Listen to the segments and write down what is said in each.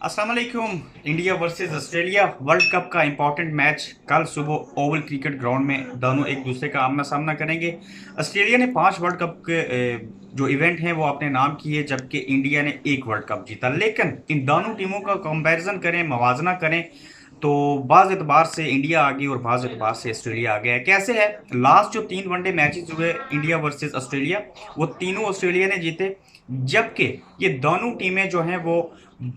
अस्सलाम वालेकुम। India versus Australia world cup का इंपॉर्टेंट मैच कल सुबह ओवल क्रिकेट ग्राउंड में दोनों एक दूसरे का आमना सामना करेंगे। ऑस्ट्रेलिया ने 5 वर्ल्ड कप के जो इवेंट हैं वो अपने नाम किए, जबकि इंडिया ने एक वर्ल्ड कप जीता। लेकिन इन दोनों टीमों का कंपैरिजन करें, मवाजना करें, तो बाज़ एतबार से इंडिया आगे और बाज़ एतबार से ऑस्ट्रेलिया आ गया है। कैसे है? लास्ट जो 3 वनडे मैचेस हुए इंडिया वर्सेस ऑस्ट्रेलिया, वो तीनों ऑस्ट्रेलिया ने जीते, जबकि ये दोनों टीमें जो हैं वो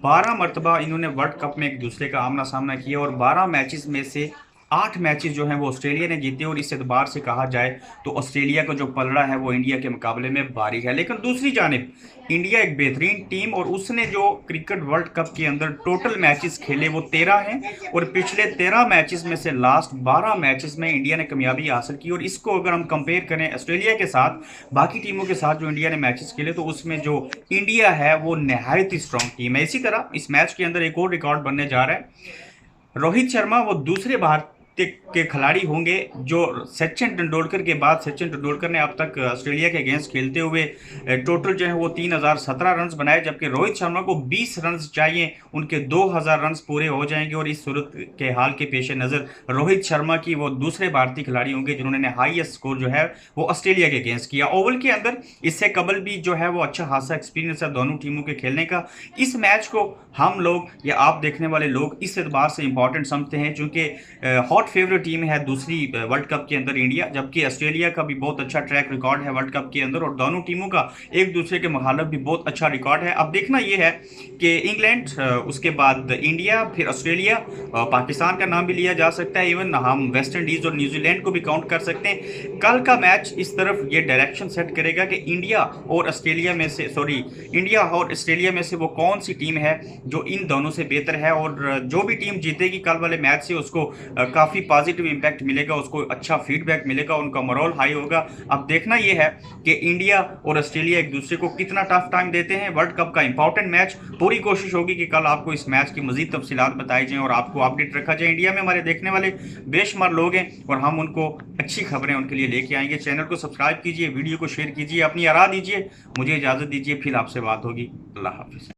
12 मरतबा इन्होंने वर्ल्ड कप में एक दूसरे का आमना सामना किया और 12 मैचेस में से 8 मैचेस जो हैं वो ऑस्ट्रेलिया ने जीते। और इस एतबार से कहा जाए तो ऑस्ट्रेलिया का जो पलड़ा है वो इंडिया के मुकाबले में भारी है। लेकिन दूसरी जानिब इंडिया एक बेहतरीन टीम, और उसने जो क्रिकेट वर्ल्ड कप के अंदर टोटल मैचेस खेले वो 13 हैं, और पिछले 13 मैचेस में से लास्ट 12 मैचेस में इंडिया ने कामयाबी हासिल की। और इसको अगर हम कंपेयर करें ऑस्ट्रेलिया के साथ, बाकी टीमों के साथ जो इंडिया ने मैचेस खेले, तो उसमें जो इंडिया है वो नहायत ही स्ट्रांग टीम है। इसी तरह इस मैच के अंदर एक और रिकॉर्ड बनने जा रहा है। रोहित शर्मा वो दूसरे भारतीय के खिलाड़ी होंगे जो सचिन तेंदुलकर के बाद, सचिन तेंदुलकर ने अब तक ऑस्ट्रेलिया के अगेंस्ट खेलते हुए टोटल जो है वो 3017 रन बनाए, जबकि रोहित शर्मा को 20 रन चाहिए, उनके 2000 रन पूरे हो जाएंगे। और इस सूरत के हाल के पेश नज़र रोहित शर्मा की वो दूसरे भारतीय खिलाड़ी होंगे जिन्होंने हाईएस्ट स्कोर जो है वो ऑस्ट्रेलिया के अगेंस्ट किया ओवल के अंदर। इससे कबल भी जो है वो अच्छा खासा एक्सपीरियंस है दोनों टीमों के खेलने का। इस मैच को हम लोग या आप देखने वाले लोग इस एतबार से इंपॉर्टेंट समझते हैं क्योंकि हॉट फेवरेट टीम है दूसरी वर्ल्ड कप के अंदर इंडिया, जबकि ऑस्ट्रेलिया का भी बहुत अच्छा ट्रैक रिकॉर्ड है वर्ल्ड कप के अंदर, और दोनों टीमों का एक दूसरे के मुखालिफ भी बहुत अच्छा रिकॉर्ड है। अब देखना यह है कि इंग्लैंड, उसके बाद इंडिया, फिर ऑस्ट्रेलिया, पाकिस्तान का नाम भी लिया जा सकता है, इवन हम वेस्ट इंडीज और न्यूजीलैंड को भी काउंट कर सकते हैं। कल का मैच इस तरफ ये डायरेक्शन सेट करेगा कि इंडिया और ऑस्ट्रेलिया में से, इंडिया और ऑस्ट्रेलिया में से वो कौन सी टीम है जो इन दोनों से बेहतर है। और जो भी टीम जीतेगी कल वाले मैच से उसको काफ़ी पॉजिटिव इम्पैक्ट मिलेगा, उसको अच्छा फीडबैक मिलेगा, उनका मोरल हाई होगा। अब देखना यह है कि इंडिया और ऑस्ट्रेलिया एक दूसरे को कितना टफ टाइम देते हैं। वर्ल्ड कप का इंपॉर्टेंट मैच, पूरी कोशिश होगी कि कल आपको इस मैच की मजीद तफसीलात बताई जाएँ और आपको अपडेट रखा जाए। इंडिया में हमारे देखने वाले बेशुमार लोग हैं और हम उनको अच्छी खबरें उनके लिए लेके आएंगे। चैनल को सब्सक्राइब कीजिए, वीडियो को शेयर कीजिए, अपनी आरा दीजिए। मुझे इजाज़त दीजिए, फिर आपसे बात होगी। अल्लाह हाफिज़।